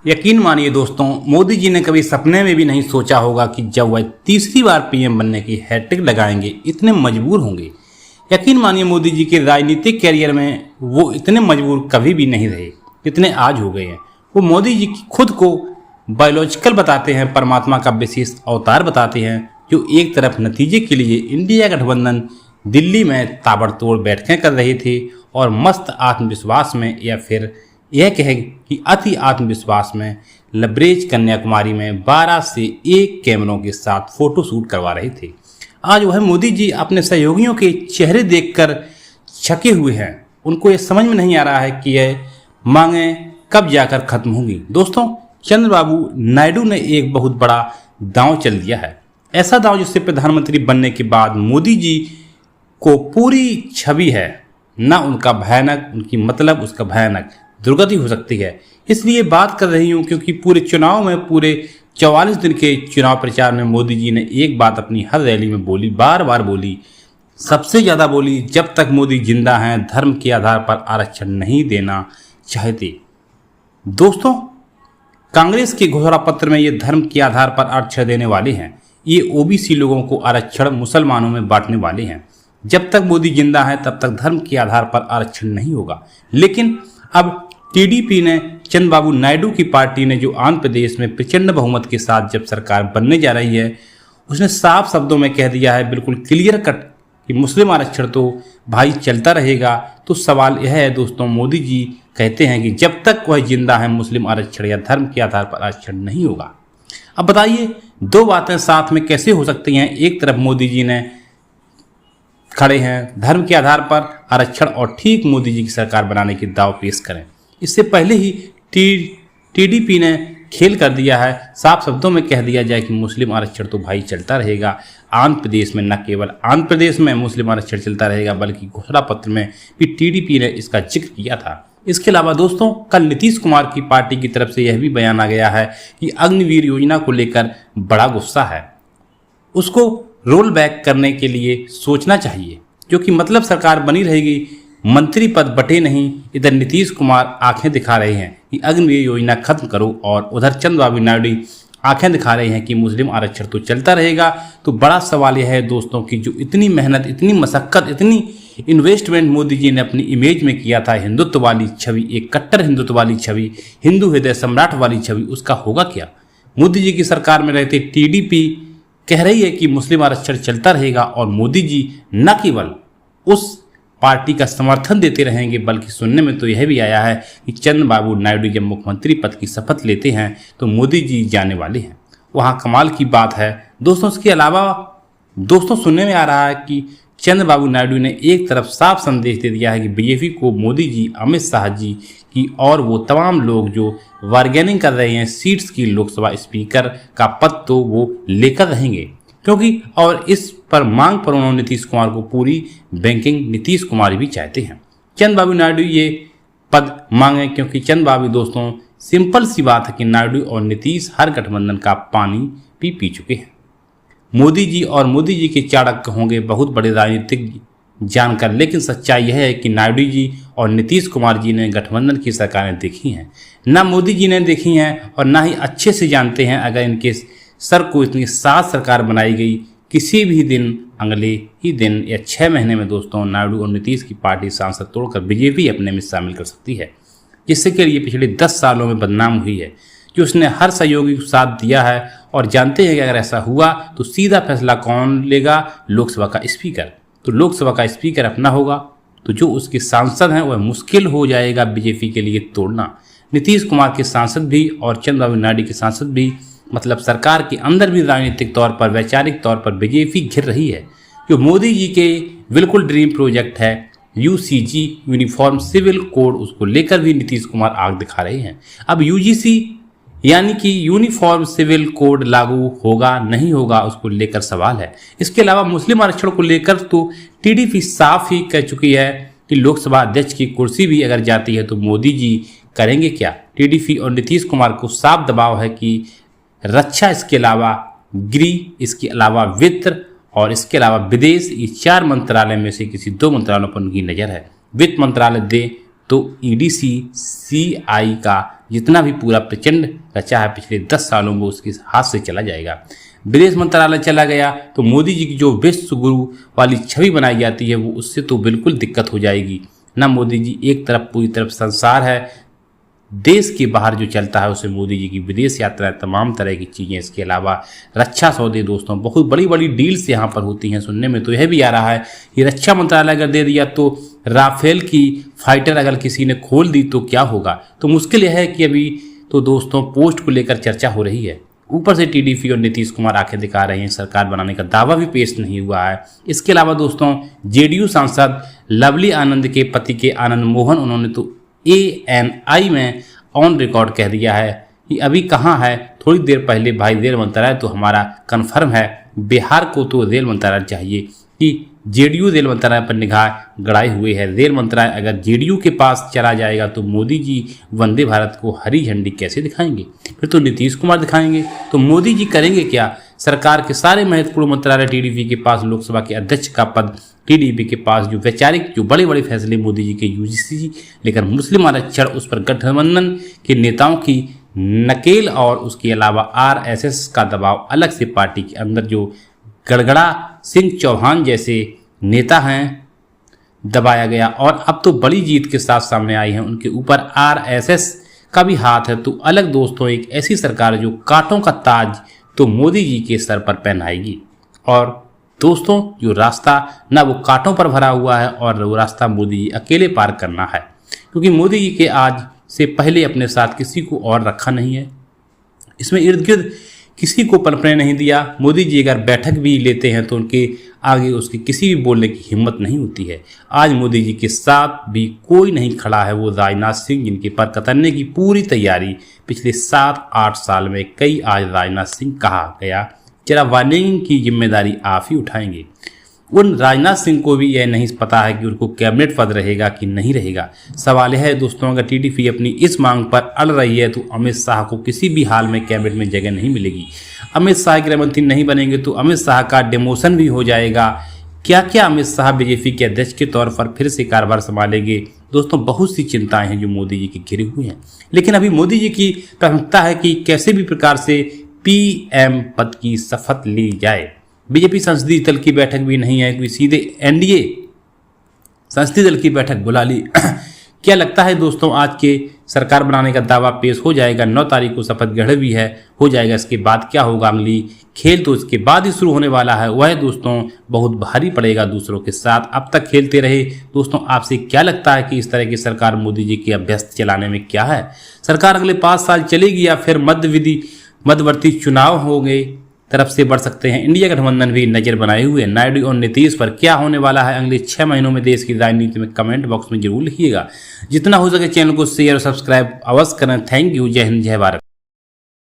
यकीन मानिए दोस्तों, मोदी जी ने कभी सपने में भी नहीं सोचा होगा कि जब वह तीसरी बार पीएम बनने की हैट्रिक लगाएंगे इतने मजबूर होंगे। यकीन मानिए मोदी जी के राजनीतिक कैरियर में वो इतने मजबूर कभी भी नहीं रहे जितने आज हो गए हैं। वो मोदी जी खुद को बायोलॉजिकल बताते हैं, परमात्मा का विशेष अवतार बताते हैं, जो एक तरफ नतीजे के लिए इंडिया गठबंधन दिल्ली में ताबड़तोड़ बैठकें कर रहे थे और मस्त आत्मविश्वास में, या फिर यह कहे कि अति आत्मविश्वास में, लबरेज कन्याकुमारी में 12 से 1 कैमरों के साथ फोटो शूट करवा रहे थे। आज वह मोदी जी अपने सहयोगियों के चेहरे देखकर छके हुए हैं। उनको यह समझ में नहीं आ रहा है कि यह मांगें कब जाकर खत्म होंगी। दोस्तों, चंद्रबाबू नायडू ने एक बहुत बड़ा दांव चल दिया है। ऐसा दांव जिससे प्रधानमंत्री बनने के बाद मोदी जी को पूरी छवि है, ना उनका भयानक, उनकी मतलब उसका भयानक दुर्गति हो सकती है। इसलिए बात कर रही हूँ क्योंकि पूरे चुनाव में, पूरे 44 दिन के चुनाव प्रचार में मोदी जी ने एक बात अपनी हर रैली में बोली, बार बार बोली, सबसे ज़्यादा बोली, जब तक मोदी जिंदा हैं धर्म के आधार पर आरक्षण नहीं देना चाहते। दोस्तों, कांग्रेस के घोषणा पत्र में ये धर्म के आधार पर आरक्षण देने वाले हैं। ये ओबीसी लोगों को आरक्षण मुसलमानों में बांटने वाले हैं। जब तक मोदी जिंदा है तब तक धर्म के आधार पर आरक्षण नहीं होगा। लेकिन अब टीडीपी ने, चंद्रबाबू नायडू की पार्टी ने, जो आंध्र प्रदेश में प्रचंड बहुमत के साथ जब सरकार बनने जा रही है, उसने साफ शब्दों में कह दिया है, बिल्कुल क्लियर कट, कि मुस्लिम आरक्षण तो भाई चलता रहेगा। तो सवाल यह है दोस्तों, मोदी जी कहते हैं कि जब तक वह जिंदा है मुस्लिम आरक्षण या धर्म के आधार पर आरक्षण नहीं होगा। अब बताइए, दो बातें साथ में कैसे हो सकती हैं? एक तरफ मोदी जी ने खड़े हैं धर्म के आधार पर आरक्षण और ठीक मोदी जी की सरकार बनाने की दाव पेश करें। इससे पहले ही टीडीपी ने खेल कर दिया है, साफ शब्दों में कह दिया जाए कि मुस्लिम आरक्षण तो भाई चलता रहेगा। आंध्र प्रदेश में, न केवल आंध्र प्रदेश में मुस्लिम आरक्षण चलता रहेगा, बल्कि घोषणा पत्र में भी टीडीपी ने इसका जिक्र किया था। इसके अलावा दोस्तों, कल नीतीश कुमार की पार्टी की तरफ से यह भी बयान आ गया है कि अग्निवीर योजना को लेकर बड़ा गुस्सा है, उसको रोल बैक करने के लिए सोचना चाहिए, क्योंकि मतलब सरकार बनी रहेगी, मंत्री पद बटे नहीं। इधर नीतीश कुमार आंखें दिखा रहे हैं कि अग्निवीर योजना खत्म करो, और उधर चंद्रबाबू नायडू आंखें दिखा रहे हैं कि मुस्लिम आरक्षण तो चलता रहेगा। तो बड़ा सवाल यह है दोस्तों कि जो इतनी मेहनत, इतनी मशक्कत, इतनी इन्वेस्टमेंट मोदी जी ने अपनी इमेज में किया था, हिंदुत्व वाली छवि, एक कट्टर हिंदुत्व वाली छवि, हिंदू हृदय सम्राट वाली छवि, उसका होगा क्या? मोदी जी की सरकार में रहते टीडीपी कह रही है कि मुस्लिम आरक्षण चलता रहेगा, और मोदी जी न केवल उस पार्टी का समर्थन देते रहेंगे, बल्कि सुनने में तो यह भी आया है कि चंद्रबाबू नायडू जब मुख्यमंत्री पद की शपथ लेते हैं तो मोदी जी जाने वाले हैं। वहाँ कमाल की बात है दोस्तों। इसके अलावा दोस्तों, सुनने में आ रहा है कि चंद्रबाबू नायडू ने एक तरफ साफ संदेश दे दिया है कि बीजेपी को मोदी जी, अमित शाह जी की और वो तमाम लोग जो बार्गेनिंग कर रहे हैं सीट्स की, लोकसभा स्पीकर का पद तो वो लेकर रहेंगे, क्योंकि और इस पर मांग पर उन्होंने नीतीश कुमार को पूरी बैंकिंग नीतीश कुमार भी चाहते हैं। चंद्रबाबू नायडू ये पद मांगे क्योंकि चंद्रबाबू दोस्तों, सिंपल सी बात है कि नायडू और नीतीश हर गठबंधन का पानी भी पी चुके हैं। मोदी जी और मोदी जी के चाणक्य होंगे बहुत बड़े राजनीतिक जानकार, लेकिन सच्चाई यह है कि नायडू जी और नीतीश कुमार जी ने गठबंधन की सरकारें देखी हैं, ना मोदी जी ने देखी हैं, और ना ही अच्छे से जानते हैं अगर इनके सर को इतनी सात सरकार बनाई गई, किसी भी दिन, अगले ही दिन या 6 महीने में दोस्तों, नायडू और नीतीश की पार्टी सांसद तोड़कर बीजेपी अपने में शामिल कर सकती है, जिससे कि ये पिछले 10 सालों में बदनाम हुई है, कि उसने हर सहयोगी को साथ दिया है। और जानते हैं कि अगर ऐसा हुआ तो सीधा फैसला कौन लेगा? लोकसभा का स्पीकर। तो लोकसभा का स्पीकर अपना होगा तो जो उसके सांसद हैं वह मुश्किल हो जाएगा बीजेपी के लिए तोड़ना। नीतीश कुमार के सांसद भी और चंद्रबाबू नायडू के सांसद भी, मतलब सरकार के अंदर भी राजनीतिक तौर पर, वैचारिक तौर पर बीजेपी घिर रही है। जो मोदी जी के बिल्कुल ड्रीम प्रोजेक्ट है यूसीजी, यूनिफॉर्म सिविल कोड, उसको लेकर भी नीतीश कुमार आग दिखा रहे हैं। अब यूजीसी यानी कि यूनिफॉर्म सिविल कोड लागू होगा नहीं होगा, उसको लेकर सवाल है। इसके अलावा मुस्लिम आरक्षण को लेकर तो टीडीपी साफ ही कह चुकी है कि लोकसभा अध्यक्ष की कुर्सी भी अगर जाती है तो मोदी जी करेंगे क्या? टीडीपी और नीतीश कुमार को साफ दबाव है कि रक्षा, इसके अलावा गृह, इसके अलावा वित्त और इसके अलावा विदेश, ये 4 मंत्रालय में से किसी 2 मंत्रालयों पर उनकी नज़र है। वित्त मंत्रालय दे तो ईडीसी सीआई का जितना भी पूरा प्रचंड रचा है पिछले 10 सालों में, उसके हाथ से चला जाएगा। विदेश मंत्रालय चला गया तो मोदी जी की जो विश्व गुरु वाली छवि बनाई जाती है वो उससे तो बिल्कुल दिक्कत हो जाएगी ना। मोदी जी एक तरफ पूरी तरफ संसार है, देश के बाहर जो चलता है उसे मोदी जी की विदेश यात्रा, तमाम तरह की चीज़ें, इसके अलावा रक्षा सौदे दोस्तों, बहुत बड़ी बड़ी डील्स यहाँ पर होती हैं। सुनने में तो यह भी आ रहा है कि रक्षा मंत्रालय अगर दे दिया तो राफेल की फाइटर अगर किसी ने खोल दी तो क्या होगा। तो मुश्किल यह है कि अभी तो दोस्तों पोस्ट को लेकर चर्चा हो रही है, ऊपर से टीडीपी और नीतीश कुमार आंखें दिखा रहे हैं, सरकार बनाने का दावा भी पेश नहीं हुआ है। इसके अलावा दोस्तों जेडीयू सांसद लवली आनंद के पति के आनंद मोहन, उन्होंने तो ANI में ऑन रिकॉर्ड कह दिया है कि अभी कहाँ है, थोड़ी देर पहले भाई रेल मंत्रालय तो हमारा कन्फर्म है, बिहार को तो रेल मंत्रालय चाहिए कि जेडीयू रेल मंत्रालय पर निगाह गड़ाए हुए है। रेल मंत्रालय अगर जेडीयू के पास चला जाएगा तो मोदी जी वंदे भारत को हरी झंडी कैसे दिखाएंगे, फिर तो नीतीश कुमार दिखाएंगे। तो मोदी जी करेंगे क्या? सरकार के सारे महत्वपूर्ण मंत्रालय टीडीपी के पास, लोकसभा के अध्यक्ष का पद टीडीपी के पास, जो वैचारिक जो बड़े बड़े फैसले मोदी जी के यूजीसी लेकर मुस्लिम आरक्षण, उस पर गठबंधन के नेताओं की नकेल और उसके अलावा आरएसएस का दबाव, अलग से पार्टी के अंदर जो गड़गड़ा सिंह चौहान जैसे नेता हैं दबाया गया, और अब तो बड़ी जीत के साथ सामने आई हैं, उनके ऊपर आरएसएस का भी हाथ है। तो अलग दोस्तों एक ऐसी सरकार जो कांटों का ताज तो मोदी जी के सर पर पहनाएगी, और दोस्तों जो रास्ता ना वो कांटों पर भरा हुआ है और वो रास्ता मोदी जी अकेले पार करना है, क्योंकि मोदी जी के आज से पहले अपने साथ किसी को और रखा नहीं है, इसमें इर्द गिर्द किसी को पनपने नहीं दिया। मोदी जी अगर बैठक भी लेते हैं तो उनके आगे उसकी किसी भी बोलने की हिम्मत नहीं होती है। आज मोदी जी के साथ भी कोई नहीं खड़ा है, वो राजनाथ सिंह, जिनके पर कतरने की पूरी तैयारी पिछले 7-8 साल में कई, आज राजनाथ सिंह कहा गया जरा वार्निंग की जिम्मेदारी आप ही उठाएंगे। उन राजनाथ सिंह को भी यह नहीं पता है कि उनको कैबिनेट पद रहेगा कि नहीं रहेगा। सवाल यह है दोस्तों, अगर टीडीपी अपनी इस मांग पर अड़ रही है तो अमित शाह को किसी भी हाल में कैबिनेट में जगह नहीं मिलेगी। अमित शाह गृह मंत्री नहीं बनेंगे तो अमित शाह का डिमोशन भी हो जाएगा। क्या क्या अमित शाह बीजेपी के अध्यक्ष के तौर पर फिर से कारभार संभालेंगे? दोस्तों बहुत सी चिंताएं हैं जो मोदी जी की घिरी हुई हैं, लेकिन अभी मोदी जी की प्राथमिकता है कि कैसे भी प्रकार से पीएम पद की शपथ ली जाए। बीजेपी संसदीय दल की बैठक भी नहीं है, कोई सीधे एनडीए संसदीय दल की बैठक बुला ली। क्या लगता है दोस्तों आज के सरकार बनाने का दावा पेश हो जाएगा? 9 तारीख को शपथ ग्रहण भी है, हो जाएगा। इसके बाद क्या होगा? अगली खेल तो इसके बाद ही शुरू होने वाला है, वह दोस्तों बहुत भारी पड़ेगा दूसरों के साथ। अब तक खेलते रहे दोस्तों, आपसे क्या लगता है कि इस तरह की सरकार मोदी जी की अभ्यस्त चलाने में क्या है? सरकार अगले 5 साल चलेगी या फिर मध्यवर्ती चुनाव होंगे तरफ से बढ़ सकते हैं? इंडिया गठबंधन भी नजर बनाए हुए नायडू और नीतीश पर क्या होने वाला है अगले 6 महीनों में देश की राजनीति में? कमेंट बॉक्स में जरूर लिखिएगा। जितना हो सके चैनल को शेयर और सब्सक्राइब अवश्य करें। Thank you. जय हिंद, जय भारत।